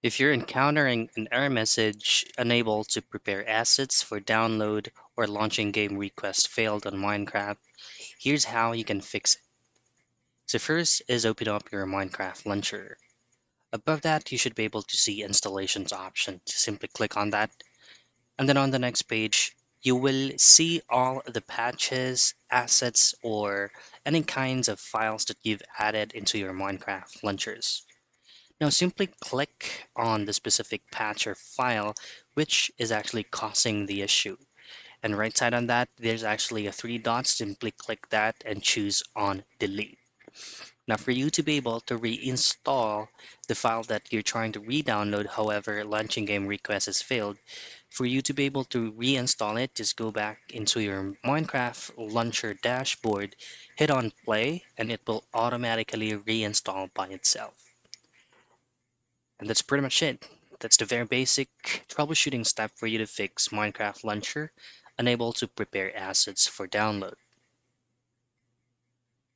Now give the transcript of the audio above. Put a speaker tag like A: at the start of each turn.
A: If you're encountering an error message unable to prepare assets for download or launching game request failed on Minecraft, here's how you can fix it. So first is open up your Minecraft launcher. Above that, you should be able to see installations option. Simply click on that. And then on the next page, you will see all the patches, assets, or any kinds of files that you've added into your Minecraft launchers. Now simply click on the specific patch or file which is actually causing the issue. And right side on that, there's actually a three dots. Simply click that and choose on delete. Now for you to be able to reinstall the file that you're trying to re-download, however, launching game request has failed, for you to be able to reinstall it, just go back into your Minecraft launcher dashboard, hit on play, and it will automatically reinstall by itself. And that's pretty much it. That's the very basic troubleshooting step for you to fix Minecraft Launcher, unable to prepare assets for download.